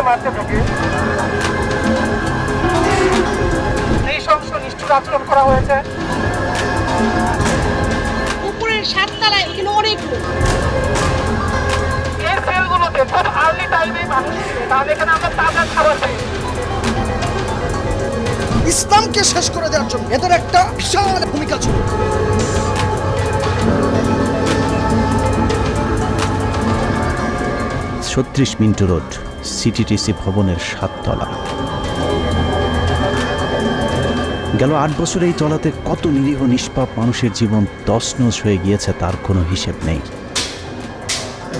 মারতে থাকে, নৃশংস নিষ্ঠুর আচরণ করা হয়েছে। উপরের 7 তলায় এখানে অনেক লোক। এই সেলগুলোতে খুব আর্লি টাইমে মানুষ ছিল, তাহলে এখানে আমরা তাজা খাবার পাই। ইসলামকে শেষ করে দেওয়ার জন্য এদের একটা বিশাল ভূমিকা ছিল। ৩৬ মিন্টু রোড, সিটিটিসি ভবনের ৭ তলা। গেল ৮ বছরে এই তলাতে কত নিরীহ নিষ্পাপ মানুষের জীবন তছনছ হয়ে গিয়েছে তার কোনো হিসেব নেই।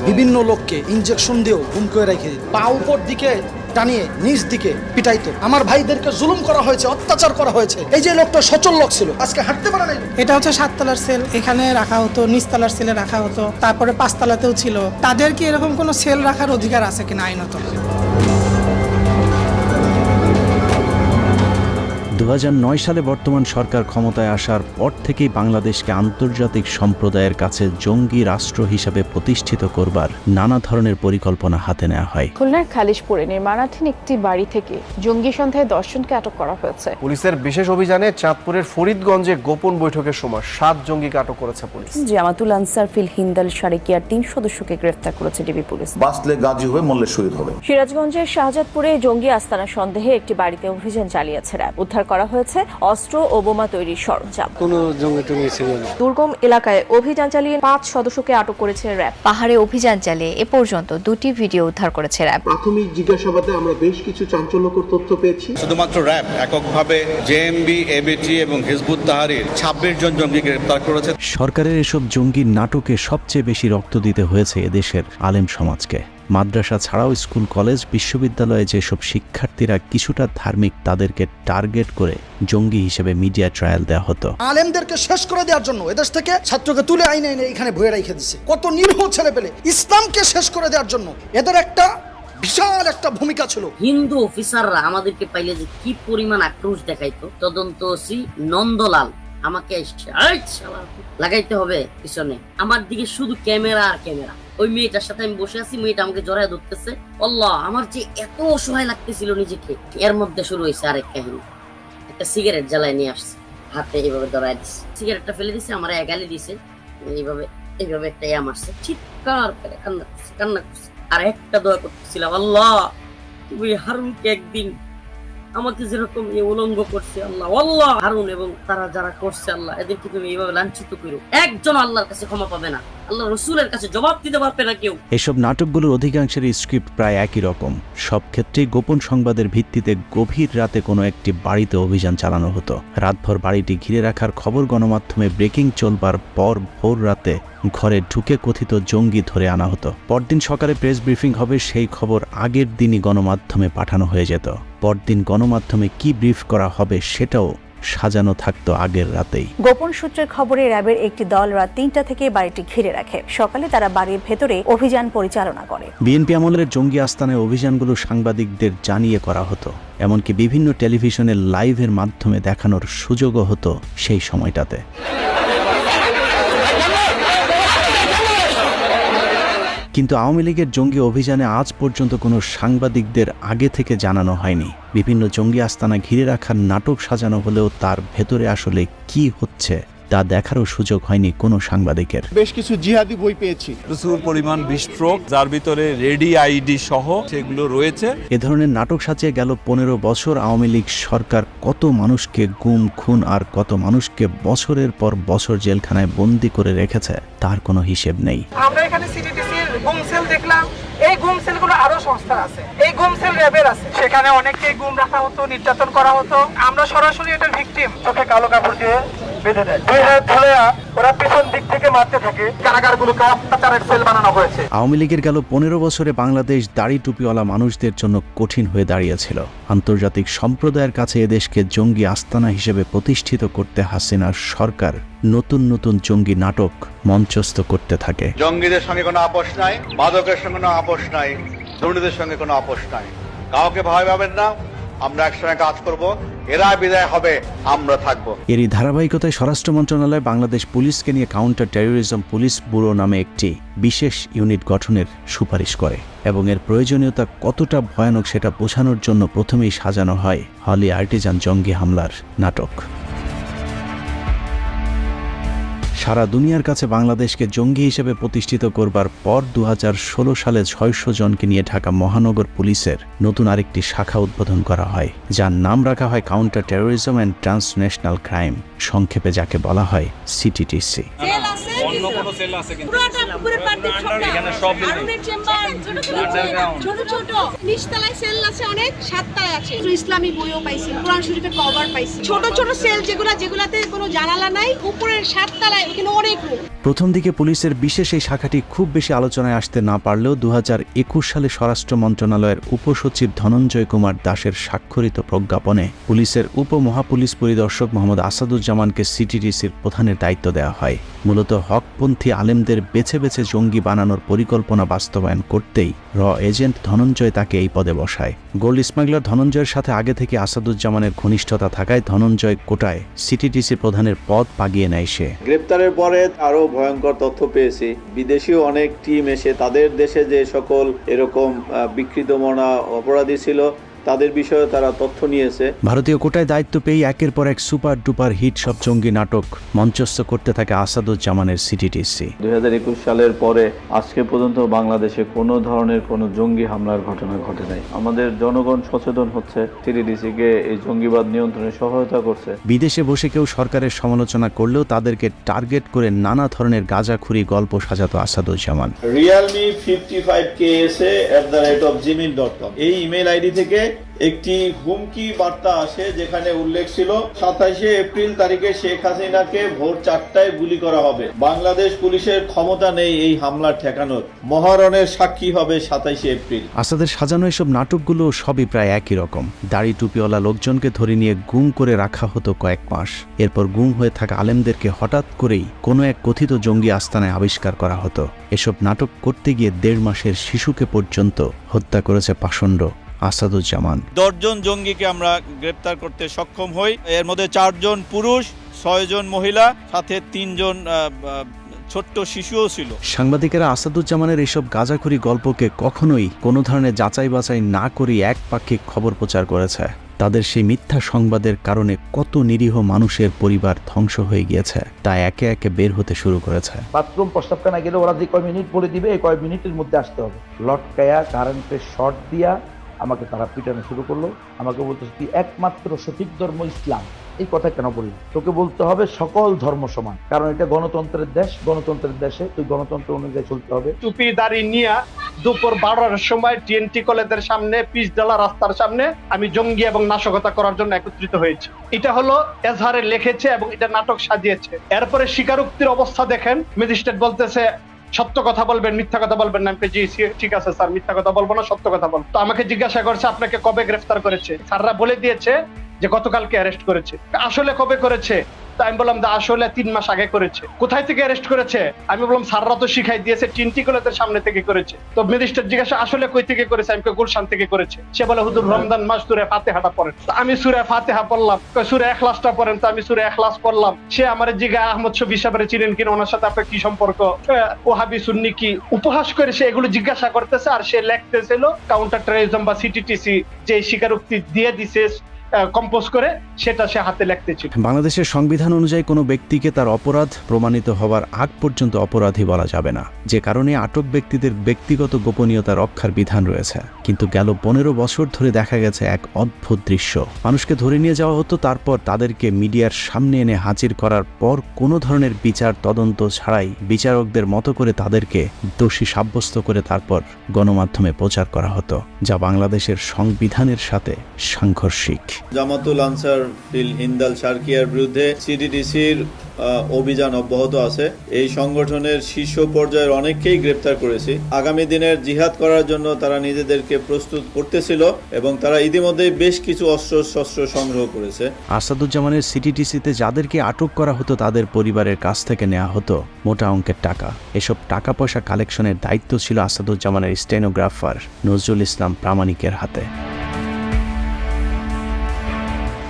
বিভিন্ন লোককে ইনজেকশন দিয়েও গুম করে রেখে পা উপর দিকে টানিয়ে নিচ দিকে পিটাইতো। আমার ভাইদেরকে জুলুম করা হয়েছে, অত্যাচার করা হয়েছে। এই যে লোকটা সচল লোক ছিল, আজকে হাঁটতে পারে নাই। এটা হচ্ছে 7 তলার সেল, এখানে রাখা হতো, নিচতলার সেলে রাখা হতো, তারপরে 5 তলাতেও ছিল। তাদের কি এরকম কোনো সেল রাখার অধিকার আছে কিনা আইনত? ২০০৯ সালে বর্তমান সরকার ক্ষমতায় আসার পর থেকেই বাংলাদেশকে আন্তর্জাতিক সম্প্রদায়ের কাছে জঙ্গি রাষ্ট্র হিসাবে প্রতিষ্ঠিত করবার নানা ধরনের পরিকল্পনা হাতে নেওয়া হয়। খুলনার খালিশপুরে নির্মাণাধীন একটি বাড়ি থেকে জঙ্গি সন্দেহে 10 জনকে আটক করা হয়েছে। পুলিশের বিশেষ অভিযানে চাঁদপুরের ফরিদগঞ্জে গোপন বৈঠকের সময় 7 জঙ্গিকে আটক করেছে পুলিশ। জামাতুল আনসার ফিল হিন্দাল সারেকিয়ার 3 সদস্যকে গ্রেফতার করেছে ডিবি পুলিশ। বাঁচলে গাজী হয়ে মরলে শহীদ হবে। সিরাজগঞ্জের শাহজাদপুরে জঙ্গি আস্তানা সন্দেহে একটি বাড়িতে অভিযান চালিয়েছে র্যাব। উদ্ধার করা হয়েছে অস্ত্র ও বোমা তৈরির সরঞ্জাম। দুর্গম এলাকায় অভিযান চালিয়ে 5 সদস্যকে আটক করেছে র্যাব। পাহাড়ে অভিযান চালিয়ে এ পর্যন্ত 2টি ভিডিও উদ্ধার করেছে র্যাব। প্রাথমিক জিজ্ঞাসাবাদে আমরা বেশ কিছু চাঞ্চল্যকর তথ্য পেয়েছি। শুধুমাত্র র্যাব এককভাবে জেএমবি, এবিটি এবং হিজবুত তাহরির 26 জন জঙ্গি গ্রেফতার করেছে। সরকারের এসব জঙ্গি নাটকে সবচেয়ে বেশি রক্ত দিতে হয়েছে এদেশের আলেম সমাজকে। মাদ্রাসা ছাড়াও স্কুল, কলেজ, বিশ্ববিদ্যালয়ে যেসব শিক্ষার্থীরা কিছুটা ধার্মিক তাদেরকে টার্গেট করে জঙ্গি হিসেবে মিডিয়া ট্রায়াল দেওয়া হতো। আলেমদেরকে শেষ করে দেওয়ার জন্য এদেশ থেকে ছাত্রকে তুলে আইনে এনে এখানে ভয়ে রেখে দিচ্ছে। কত নিরীহ ছেলে পেলে ইসলামকে শেষ করে দেওয়ার জন্য এদের একটা বিশাল একটা ভূমিকা ছিল। হিন্দু অফিসাররা আমাদেরকে পাইলে যে কি পরিমাণ আক্রোশ দেখাইতো। তদন্তসি নন্দলাল আমাকে লাগাইতে হবে পিছনে, আমার দিকে শুধু ক্যামেরা আর ক্যামেরা। ওই মেয়েটার সাথে আমি বসে আছি, মেয়েটা আমাকে জড়ায় ধরতেছে। আল্লাহ, আমার যে এত অসহায় লাগতেছিল নিজেকে। এর মধ্যে শুরু হয়েছে আরেক কাহিনী। একটা সিগারেট জ্বালায় নিয়ে আসছে, হাতে এইভাবে ধরায় দিচ্ছে, সিগারেটটা ফেলে দিছে, আমার গালি দিছে, এইভাবে এইভাবে একটা মারছে, চিৎকার করে কান্না করছে। আর একটা দোয়া করতেছিলাম, আল্লাহ তুমি হারুনকে একদিন আমাকে যেরকম উলঙ্গ করছে, আল্লাহ আল্লাহ হারুন এবং তারা যারা করছে, আল্লাহ এদেরকে তুমি এইভাবে লাঞ্ছিত করো। একজন আল্লাহর কাছে ক্ষমা পাবে না, আল্লাহ রসুলের কাছে জবাব দিতে পারবে না কেউ। এসব নাটকগুলোর অধিকাংশের স্ক্রিপ্ট প্রায় একই রকম। সব ক্ষেত্রেই গোপন সংবাদের ভিত্তিতে গভীর রাতে কোনো একটি বাড়িতে অভিযান চালানো হতো। রাতভর বাড়িটি ঘিরে রাখার খবর গণমাধ্যমে ব্রেকিং চলবার পর ভোর রাতে ঘরে ঢুকে কথিত জঙ্গি ধরে আনা হতো। পরদিন সকালে প্রেস ব্রিফিং হবে, সেই খবর আগের দিনই গণমাধ্যমে পাঠানো হয়ে যেত। পরদিন গণমাধ্যমে কি ব্রিফ করা হবে সেটাও সাজানো থাকতো আগের রাতেই। গোপন সূত্রের খবরে র্যাবের একটি দল রাত 3টা থেকে বাড়িটি ঘিরে রাখে। সকালে তারা বাড়ির ভেতরে অভিযান পরিচালনা করে। বিএনপি আমলের জঙ্গি আস্তানায় অভিযানগুলো সাংবাদিকদের জানিয়ে করা হতো, এমনকি বিভিন্ন টেলিভিশনের লাইভের মাধ্যমে দেখানোর সুযোগও হতো সেই সময়টাতে। কিন্তু আওয়ামী লীগের জঙ্গি অভিযানে আজ পর্যন্ত কোনো সাংবাদিকদের আগে থেকে জানানো হয়নি। বিভিন্ন জঙ্গি আস্তানা ঘিরে রাখার নাটক সাজানো হলেও তার ভেতরে আসলে কি হচ্ছে তা দেখারও সুযোগ হয়নি কোনো সাংবাদিকের। বেশ কিছু জিহাদি বই পেয়েছি, প্রচুর পরিমাণ বিস্ফোরক, যার ভিতরে রেডি আইডি সহ সেগুলো রয়েছে। এ ধরনের নাটক সাজিয়ে গেল 15 বছর আওয়ামী লীগ সরকার কত মানুষকে গুম, খুন আর কত মানুষকে বছরের পর বছর জেলখানায় বন্দী করে রেখেছে তার কোনো হিসেব নেই। আমরা এখানে সিটিটিসির গুম সেল দেখলাম। এই গুম সেলগুলো আরো সংস্থা আছে, এই গুম সেল র্যাবের আছে। সেখানে অনেককেই গুম রাখা হতো, নির্যাতন করা হতো। আমরা সরাসরি এটার ভিকটিম। চোখে কালো কাপড় দিয়ে বেঁধে দেয়, দুই হাত ধরে ওরা পিছন দিক থেকে মারতে থাকে। কারাগারগুলোকে অত্যাচারের সেল বানানো হয়েছে। আওয়ামী লীগের গেল 15 বছরে বাংলাদেশ দাড়ি টুপিওয়ালা মানুষদের জন্য কঠিন হয়ে দাঁড়িয়েছিল। আন্তর্জাতিক সম্প্রদায়ের কাছে এদেশকে জঙ্গি আস্তানা হিসেবে প্রতিষ্ঠিত করতে হাসিনার সরকার নতুন নতুন জঙ্গি নাটক মঞ্চস্থ করতে থাকে। জঙ্গিদের সঙ্গে কোনো আপোষ নাই, মাদকের সঙ্গে কোনো আপোষ নাই, দুর্নীতির সঙ্গে কোনো আপোষ নাই। কাউকে ভয় পাবেন না, আমরা একসঙ্গে কাজ করব, এরা বিদায় হবে, আমরা থাকবো। এরই ধারাবাহিকতায় স্বরাষ্ট্র মন্ত্রণালয় বাংলাদেশ পুলিশকে নিয়ে কাউন্টার টেরোরিজম পুলিশ ব্যুরো নামে একটি বিশেষ ইউনিট গঠনের সুপারিশ করে এবং এর প্রয়োজনীয়তা কতটা ভয়ানক সেটা বোঝানোর জন্য প্রথমেই সাজানো হয় হলি আর্টিজান জঙ্গি হামলার নাটক। সারা দুনিয়ার কাছে বাংলাদেশকে জঙ্গি হিসেবে প্রতিষ্ঠিত করবার পর 2016 সালে 600 জনকে নিয়ে ঢাকা মহানগর পুলিশের নতুন আরেকটি শাখা উদ্বোধন করা হয়, যার নাম রাখা হয় counter terrorism and transnational crime, সংক্ষেপে যাকে বলা হয় সিটিটিসি। ইসলামী বইও পাইছি, কোরআন শরীফের কভার পাইছি, ছোট ছোট সেল যেগুলাতে কোনো জানালা নাই, উপরের 7 তলায় এখানে অনেক রুম। প্রথম দিকে পুলিশের বিশেষ এই শাখাটি খুব বেশি আলোচনায় আসতে না পারলেও 2021 সালে স্বরাষ্ট্র মন্ত্রণালয়ের উপসচিব ধনঞ্জয় কুমার দাসের স্বাক্ষরিত প্রজ্ঞাপনে পুলিশের উপমহাপুলিশ পরিদর্শক মোহাম্মদ আসাদুজ্জামানকে সিটিটিসির প্রধানের দায়িত্ব দেওয়া হয়। মূলত হকপন্থী আলেমদের বেছে বেছে জঙ্গি বানানোর পরিকল্পনা বাস্তবায়ন করতেই এজেন্ট ধনঞ্জয় তাকে এই পদে বসায়। গোল্ড স্মাগলার ধনঞ্জয়ের সাথে আগে থেকে আসাদুজ্জামানের ঘনিষ্ঠতা থাকায় ধনঞ্জয় কোটায় সিটিটিসি প্রধানের পদ পাগিয়ে নেয় সে। গ্রেপ্তারের পরে আরো ভয়ঙ্কর তথ্য পেয়েছি, বিদেশিও অনেক টিম এসে তাদের দেশে যে সকল এরকম বিকৃত মনা অপরাধী ছিল তাদের বিষয়ে তারা তথ্য নিয়েছে। ভারতীয় কোটায় দায়িত্ব পেয়ে একের পর এক সুপার ডুপার হিট সব জঙ্গি নাটক মঞ্চস্থ করতে থাকে আসাদুজ্জামানের সিটিটিসি। 2021 সালের পরে আজকে পর্যন্ত বাংলাদেশে কোনো ধরনের কোনো জঙ্গি হামলার ঘটনা ঘটে নাই। আমাদের জনগণ সচেতন হচ্ছে, সিটিটিসিকে এই জঙ্গিবাদ নিয়ন্ত্রণে সহায়তা করছে। বিদেশে বসে কেউ সরকারের সমালোচনা করলেও তাদেরকে টার্গেট করে নানা ধরনের গাঁজাখুরি গল্প সাজাতো আসাদুজ্জামান। Realme 55KSA@gmail.com এই ইমেল আইডি থেকে একটি হুমকি বার্তা আসে, যেখানে উল্লেখ ছিল 27 এপ্রিল তারিখে শেখ হাসিনাকে ভোর 4টায় গুলি করা হবে। বাংলাদেশ পুলিশের ক্ষমতা নেই এই হামলা ঠেকানোর। মহারণের সাক্ষী হবে 27 এপ্রিল। আসাদের সাজানো এসব নাটকগুলো সবই প্রায় একই রকম। দাড়ি টুপিওয়ালা লোকজনকে ধরে নিয়ে গুম করে রাখা হতো কয়েক মাস। এরপর গুম হয়ে থাকা আলেমদেরকে হঠাৎ করেই কোনো এক কথিত জঙ্গি আস্তানায় আবিষ্কার করা হতো। এসব নাটক করতে গিয়ে 1.5 মাসের শিশুকে পর্যন্ত হত্যা করেছে পাষণ্ড আসাদুজ্জামান। 10 জন জঙ্গিকে আমরা গ্রেপ্তার করতে সক্ষম হই। এর মধ্যে 4 জন পুরুষ, 6 জন মহিলা, সাথে 3 জন ছোট্ট শিশুও ছিল। সাংবাদিকেরা আসাদুজ্জামানের এসব গাঁজাখুরি গল্পকে কখনোই কোনো ধরনের যাচাই বাছাই না করে একপাক্ষিক খবর প্রচার করেছে। তাদের সেই মিথ্যা সংবাদের কারণে কত নিরীহ মানুষের পরিবার ধ্বংস হয়ে গিয়েছে তা একে একে বের হতে শুরু করেছে। বাথরুম প্রস্তাবখানা গেলে ওরা যে কয় মিনিট বলে দিবে, এই কয় মিনিটের মধ্যে আসতে হবে। লটকায়া কারেন্টের শর্ট দিয়া আমাকে তারা পিটানো শুরু করলো। আমাকে বলতেছে তুই একমাত্র সঠিক ধর্ম ইসলাম। এই কথা কেন বললি? তোকে বলতে হবে সকল ধর্ম সমান, কারণ এটা গণতন্ত্রের দেশ। গণতন্ত্রের দেশে তুই গণতন্ত্র অনুযায়ী চলতে হবে। টুপি দাড়ি নিয়ে দুপুর 12টার সময় টিএনটি কলেজের সামনে, পিচডালা রাস্তার সামনে আমি জঙ্গি এবং নাশকতা করার জন্য একত্রিত হয়েছি। এটা হলো এজাহারে লিখেছে এবং এটা নাটক সাজিয়েছে। এরপরে স্বীকারোক্তির অবস্থা দেখেন, ম্যাজিস্ট্রেট বলতেছে সত্য কথা বলবেন, মিথ্যা কথা বলবেন না। জি ঠিক আছে স্যার, মিথ্যা কথা বলবো না, সত্য কথা বলবো। তো আমাকে জিজ্ঞাসা করছে আপনাকে কবে গ্রেফতার করেছে। স্যাররা বলে দিয়েছে যে গতকালকে অ্যারেস্ট করেছে। আসলে কবে করেছে? তো আমি বললাম আসলে 3 মাস আগে করেছে। কোথায় থেকে অ্যারেস্ট করেছে? আমি বললাম স্যাররা তো শিখাই দিয়েছে টিএনটি কলেজের সামনে থেকে করেছে। তো ম্যাজিস্ট্রেট জিজ্ঞাসা আসলে কই থেকে করেছে? আমি গুলশান থেকে করেছে। সে বলে হুজুর রমজান মাস সূরা ফাতিহাটা পড়েন। আমি সূরা ফাতিহা পড়লাম। সূরা ইখলাসটা পড়েন। তো আমি সূরা ইখলাস পড়লাম। সে আমারে জিজ্ঞাসা আহমদ শফি সাহেবরে চিনেন কিনা, ওনার সাথে আপনার কি সম্পর্ক, ওহাবি সুন্নি কি, উপহাস করে সে এগুলো জিজ্ঞাসা করতেছে। আর সে লিখতেছিল কাউন্টার টেরোরিজম বা সিটিটিসি যে স্বীকারোক্তি দিয়ে দিছে কম্পোজ করে, সেটা সে হাতে লিখতেছিল। বাংলাদেশের সংবিধান অনুযায়ী কোনো ব্যক্তিকে তার অপরাধ প্রমাণিত হওয়ার আগ পর্যন্ত অপরাধী বলা যাবে না, যে কারণে আটক ব্যক্তিদের ব্যক্তিগত গোপনীয়তা রক্ষার বিধান রয়েছে। কিন্তু গেল 15 বছর ধরে দেখা গেছে এক অদ্ভুত দৃশ্য। মানুষকে ধরে নিয়ে যাওয়া হতো, তারপর তাদেরকে মিডিয়ার সামনে এনে হাজির করার পর কোনো ধরনের বিচার তদন্ত ছাড়াই বিচারকদের মতো করে তাদেরকে দোষী সাব্যস্ত করে তারপর গণমাধ্যমে প্রচার করা হতো, যা বাংলাদেশের সংবিধানের সাথে সাংঘর্ষিক। জামাতুল আনসার ফিল হিন্দাল শারকিয়ার বিরুদ্ধে সিটিটিসির অভিযান অব্যাহত আছে। এই সংগঠনের শীর্ষ পর্যায়ের অনেককেই গ্রেপ্তার করেছি। আগামী দিনের জিহাদ করার জন্য তারা নিজেদেরকে প্রস্তুত করতেছিল এবং তারা ইতিমধ্যেই বেশ কিছু অস্ত্র সংগ্রহ করেছে। আসাদুজ্জামানের সিটিটিসিতে যাদেরকে আটক করা হতো তাদের পরিবারের কাছ থেকে নেওয়া হতো মোটা অঙ্কের টাকা। এসব টাকা পয়সা কালেকশনের দায়িত্ব ছিল আসাদুজ্জামানের স্টেনোগ্রাফার নজরুল ইসলাম প্রামাণিকের হাতে।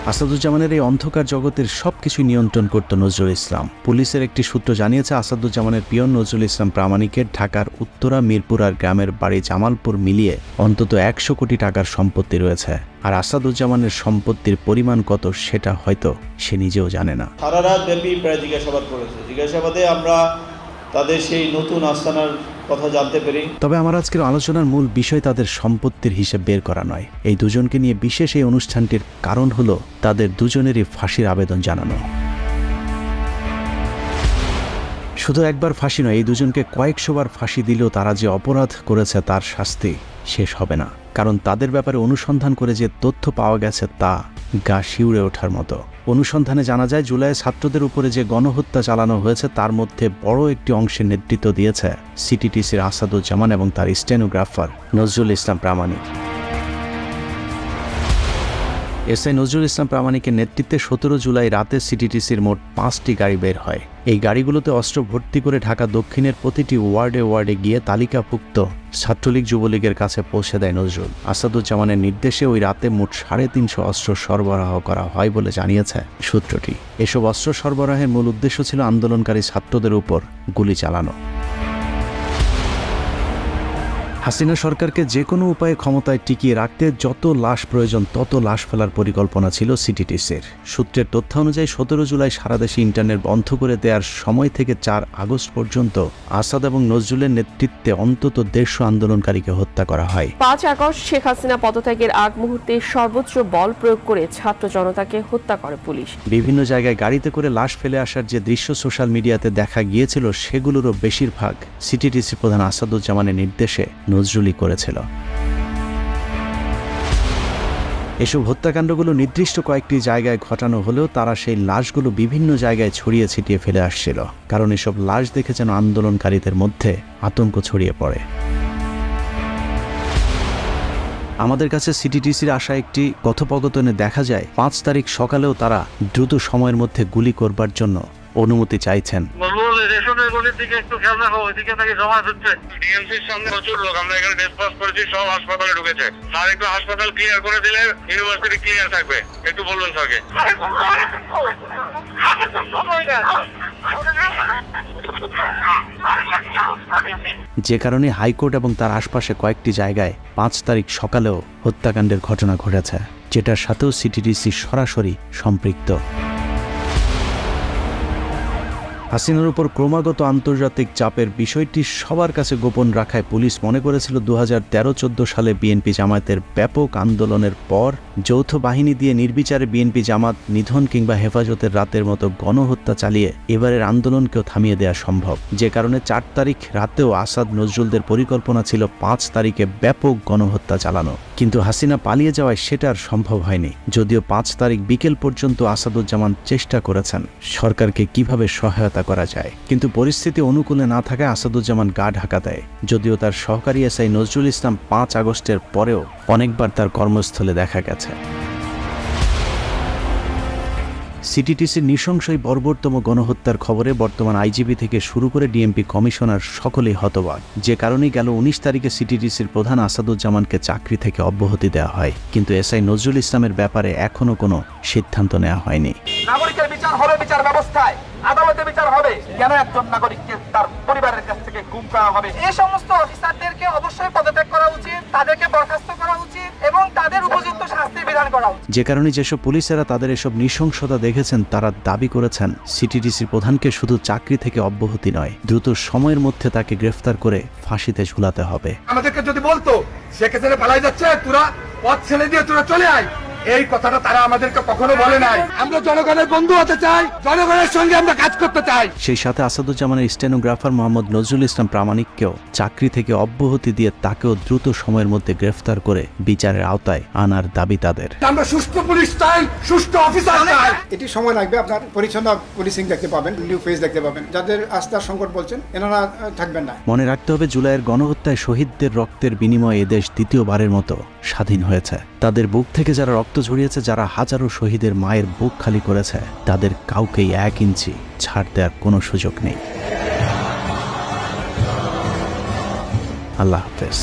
আসাদুজ্জামানের এই অন্ধকার জগতের সবকিছু নিয়ন্ত্রণ করত নজরুল ইসলাম। পুলিশের একটি সূত্র জানিয়েছে আসাদুজ্জামানের পিয়ন নজরুল ইসলাম প্রামাণিকের ঢাকার উত্তরা মিরপুর আর গ্রামের বাড়ি জামালপুর মিলিয়ে অন্তত 100 কোটি টাকার সম্পত্তি রয়েছে। আর আসাদুজ্জামানের সম্পত্তির পরিমাণ কত সেটা হয়তো সে নিজেও জানে না। সারা রাত ব্যাপী প্রায় জিজ্ঞাসাবাদ করেছে। জিজ্ঞাসাবাদে আমরা তাদের সেই নতুন আস্তানার কথা জানতে পারি। তবে আমার আজকের আলোচনার মূল বিষয় তাদের সম্পত্তির হিসেব বের করা নয়। এই দুজনকে নিয়ে বিশেষ এই অনুষ্ঠানটির কারণ হলো তাদের দুজনেরই ফাঁসির আবেদন জানানো। শুধু একবার ফাঁসি নয়, এই দুজনকে কয়েকশোবার ফাঁসি দিলেও তারা যে অপরাধ করেছে তার শাস্তি শেষ হবে না। কারণ তাদের ব্যাপারে অনুসন্ধান করে যে তথ্য পাওয়া গেছে তা গা শিউরে ওঠার মতো। অনুসন্ধানে জানা যায় জুলাই ছাত্রদের উপরে যে গণহত্যা চালানো হয়েছে তার মধ্যে বড় একটি অংশের নেতৃত্ব দিয়েছে সিটিটিসির আসাদুজ্জামান এবং তার স্টেনোগ্রাফার নজরুল ইসলাম প্রামাণিক। এসআই নজরুল ইসলাম প্রামাণিকের নেতৃত্বে 17 জুলাই রাতে সিটিটিসির মোট 5টি গাড়ি বের হয়। এই গাড়িগুলোতে অস্ত্র ভর্তি করে ঢাকা দক্ষিণের প্রতিটি ওয়ার্ডে গিয়ে তালিকাভুক্ত ছাত্রলীগ যুবলীগের কাছে পৌঁছে দেয় নজরুল। আসাদুজ্জামানের নির্দেশে ওই রাতে মোট 350 অস্ত্র সরবরাহ করা হয় বলে জানিয়েছে সূত্রটি। এসব অস্ত্র সরবরাহের মূল উদ্দেশ্য ছিল আন্দোলনকারী ছাত্রদের উপর গুলি চালানো। হাসিনা সরকারকে যে কোনো উপায়ে ক্ষমতায় টিকিয়ে রাখতে যত লাশ প্রয়োজন তত লাশ ফেলার পরিকল্পনা ছিল সিটিটিসির। সূত্রের তথ্য অনুযায়ী 17 জুলাই সারা দেশে ইন্টারনেট বন্ধ করে দেওয়ার সময় থেকে 4 আগস্ট পর্যন্ত আসাদ এবং নজরুলের নেতৃত্বে অন্তত 150 আন্দোলনকারীকে হত্যা করা হয়। 5 আগস্ট শেখ হাসিনা পদত্যাগের আগ মুহূর্তে সর্বোচ্চ বল প্রয়োগ করে ছাত্র জনতাকে হত্যা করে পুলিশ। বিভিন্ন জায়গায় গাড়িতে করে লাশ ফেলে আসার যে দৃশ্য সোশ্যাল মিডিয়াতে দেখা গিয়েছিল সেগুলোরও বেশিরভাগ সিটিটিসি প্রধান আসাদুজ্জামানের নির্দেশে নজরুলই করেছিল। এসব হত্যাকাণ্ডগুলো নির্দিষ্ট কয়েকটি জায়গায় ঘটানো হলেও তারা সেই লাশগুলো বিভিন্ন জায়গায় ছড়িয়ে ছিটিয়ে ফেলে আসছিল, কারণ এসব লাশ দেখে যেন আন্দোলনকারীদের মধ্যে আতঙ্ক ছড়িয়ে পড়ে। আমাদের কাছে সিটিটিসির আসা একটি কথোপকথনে দেখা যায় 5 তারিখ সকালেও তারা দ্রুত সময়ের মধ্যে গুলি করবার জন্য অনুমতি চাইছেন। হাসপাতাল ক্লিয়ার করে দিলে ইউনিভার্সিটি ক্লিয়ার থাকবে, একটু বলবেন স্যারকে। যে কারণে হাইকোর্ট এবং তার আশপাশে কয়েকটি জায়গায় 5 তারিখ সকালেও হত্যাকাণ্ডের ঘটনা ঘটেছে, যেটার সাথেও সিটিটিসি সরাসরি সম্পৃক্ত। হাসিনার উপর ক্রমাগত আন্তর্জাতিক চাপের বিষয়টি সবার কাছে গোপন রাখায় পুলিশ মনে করেছিল 2013-14 সালে বিএনপি জামায়াতের ব্যাপক আন্দোলনের পর যৌথ বাহিনী দিয়ে নির্বিচারে বিএনপি জামাত নিধন কিংবা হেফাজতের রাতের মতো গণহত্যা চালিয়ে এবারের আন্দোলনকেও থামিয়ে দেওয়া সম্ভব। যে কারণে 4 তারিখ রাতেও আসাদ নজরুলদের পরিকল্পনা ছিল 5 তারিখে ব্যাপক গণহত্যা চালানো, কিন্তু হাসিনা পালিয়ে যাওয়ায় সেটা আর সম্ভব হয়নি। যদিও 5 তারিখ বিকেল পর্যন্ত আসাদুজ্জামান চেষ্টা করেছেন সরকারকে কিভাবে সহায়তা করা যায়, কিন্তু পরিস্থিতি অনুকূলে না থাকায় আসাদুজ্জামান গা ঢাকা দেয়। যদিও তার সহকারী এসআই নজরুল ইসলাম 5 আগস্টের পরেও অনেকবার তার কর্মস্থলে দেখা গেছে। সিটিটিসির নৃশংসই বর্বরতম গণহত্যার খবরে বর্তমান আইজিপি থেকে শুরু করে ডিএমপি কমিশনার সকলেই হতবাক। যে কারণেই গেল 19 তারিখে সিটিটিসির প্রধান আসাদুজ্জামানকে চাকরি থেকে অব্যাহতি দেওয়া হয়, কিন্তু এসআই নজরুল ইসলামের ব্যাপারে এখনো কোনো সিদ্ধান্ত নেওয়া হয়নি। নাগরিকের বিচার হবে বিচার ব্যবস্থায়, আদালতে বিচার হবে, কেন একজন নাগরিককে তার পরিবারের কাছ থেকে গুম করা হবে? এই সমস্ত অফিসারদেরকে অবশ্যই পদত্যাগ করা উচিত, তাদেরকে বরখাস্ত করা উচিত এবং তাদের উপযুক্ত শাস্তি বিধান করা উচিত। যে কারণে যেসব পুলিশেরা তাদের এসব নৃশংসতা দেখেছেন তারা দাবি করেছেন সিটিটিসির প্রধানকে শুধু চাকরি থেকে অব্যাহতি নয়, দ্রুত সময়ের মধ্যে তাকে গ্রেফতার করে ফাঁসিতে ঝুলাতে হবে। আমাদেরকে যদি বলতো শেখ হাসিনা পালাই যাচ্ছে, তোরা পথ ছেড়ে দিয়ে তোরা চলে আয়, এই কথাটা তারা আমাদেরকে কখনো বলে নাই। আমরা জনগণের বন্ধু হতে চাই, জনগণের সঙ্গে আমরা কাজ করতে চাই। সেই সাথে আসাদুজ্জামানের স্টেনোগ্রাফার মোহাম্মদ নজরুল ইসলাম প্রামাণিককেও চাকরি থেকে অব্যাহতি দিয়ে তাকেও দ্রুত সময়ের মধ্যে গ্রেফতার করে বিচারের আওতায় আনার দাবি তাদের। আমরা সুষ্ঠু পুলিশ চাই, সুষ্ঠু অফিসার চাই। এটি সময় লাগবে, আপনার পরিচ্ছন্ন পুলিশিং দেখতে পাবেন, নিউ ফেস দেখতে পাবেন। যাদের আস্থার সংকট বলছেন এনারা থাকবেন না। মনে রাখতে হবে জুলাইয়ের গণহত্যায় শহীদদের রক্তের বিনিময়ে এদেশ দ্বিতীয়বারের মতো স্বাধীন হয়েছে। তাদের বুক থেকে যারা রক্ত ঝরিয়েছে, যারা হাজারো শহীদের মায়ের বুক খালি করেছে, তাদের কাউকেই 1 ইঞ্চি ছাড় দেওয়ার কোনো সুযোগ নেই। আল্লাহ হাফেজ।